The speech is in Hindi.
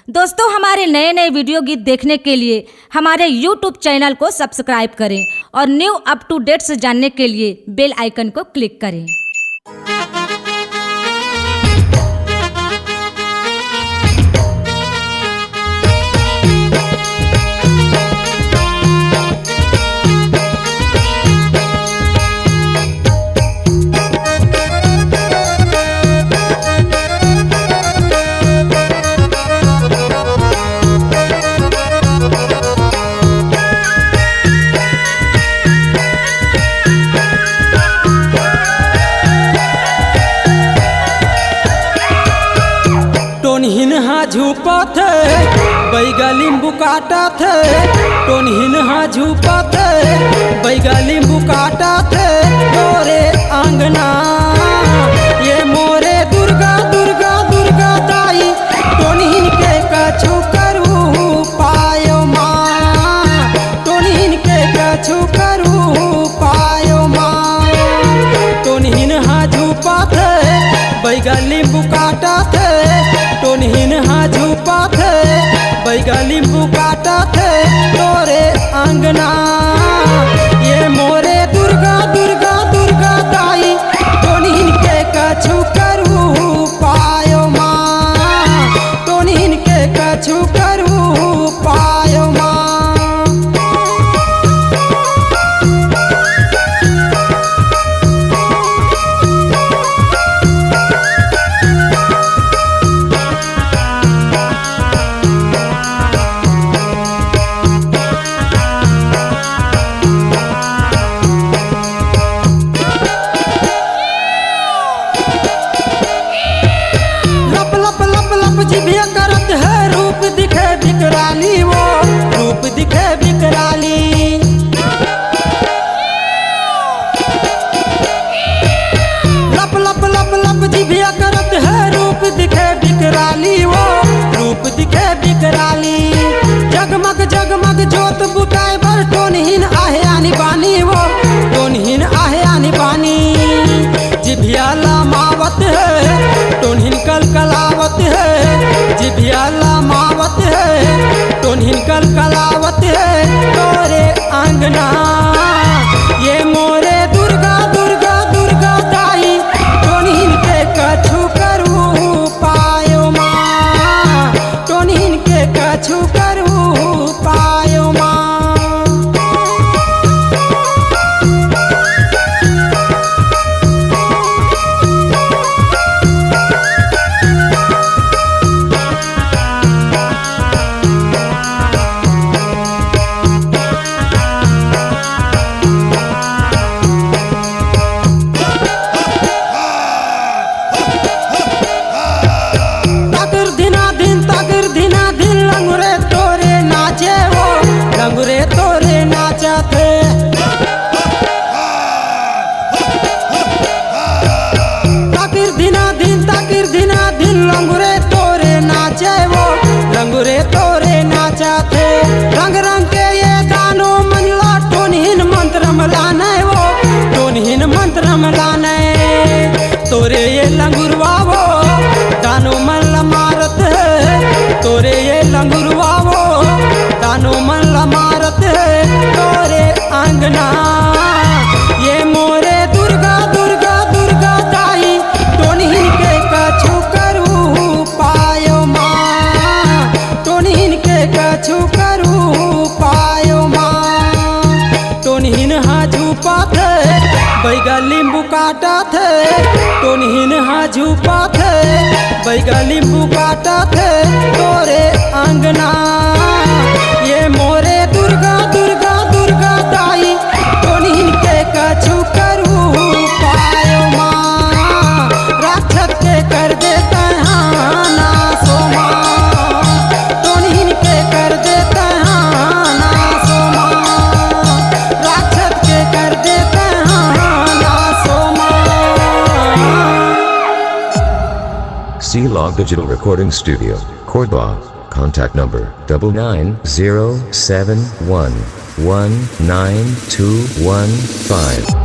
दोस्तों, हमारे नए नए वीडियो गीत देखने के लिए हमारे YouTube चैनल को सब्सक्राइब करें और न्यू अप टू डेट्स जानने के लिए बेल आइकन को क्लिक करें। झूपत बैगा लींबू काटत टोनहिन हा झूपत बैगा लींबू काटत मोरे आंगना ये मोरे दुर्गा दुर्गा दुर्गा दाई टोनहिन के कछु करू पायो माँ टोनहिन के कछु करू पायो माँ टोनहिन हा झूपत बैगा लींबू काटत टोनहिन हा झूपत बैगा लींबू काटत तोरे आंगना ये मोरे दुर्गा दुर्गा दुर्गा दाई टोनहिन के कछु करू पायो माँ टोनहिन के कछु करू पायो माँ। जिभिया करत है रूप दिखे बिकराली वो रूप दिखे बिकराली लप लप लप लप जिभिया करत है रूप दिखे बिकराली वो रूप दिखे बिकराली जगमग जगमग जोत बुताए बर टोनहिन आहे आनी बानी वो टोनहिन आहे आनी बानी जिभिया लामावत है टोनहिन कलकलावत है जिभिया लामावत है टोनहिन कलकलावत है तोरे आंगना ये मोरे दुर्गा दुर्गा दुर्गा दाई टोनहिन के कछु करू पायो माँ टोनहिन के कछु करू पायो माँ। लंगुरे तोरे नाचते ताकिर दिना दिन लंगुरे तोरे नाचे वो लंगुरे तोरे नाचते रंग रंग के ये गानों मनला टोनहिन मंत्र मलाने वो टोनहिन मंत्र मलाने तोरे ये लंगुरवा वो गानों मन मारत है तोरे ये लंगुरवा वो गानों मन मारत है तोरे आंगना ये मोरे दुर्गा दुर्गा दुर्गा दाई टोनहिन के कछु करू पायो माँ टोनहिन के कछु करू पायो माँ टोनहिन हा झूपत बैगा लींबू काटत टोनहिन हा झूपत बैगा लींबू काटत तोरे आंगना ये मोरे दुर्गा दुर्गा दुर्गा दाई टोनहिन के कछु करू पायो माँ राक्षस के कर देता नासो माँ टोनहिन के कर देता नासो माँ राक्षस के कर देता नासो माँ। C-Log Digital Recording Studio, Cordoba. Contact number 99071192115.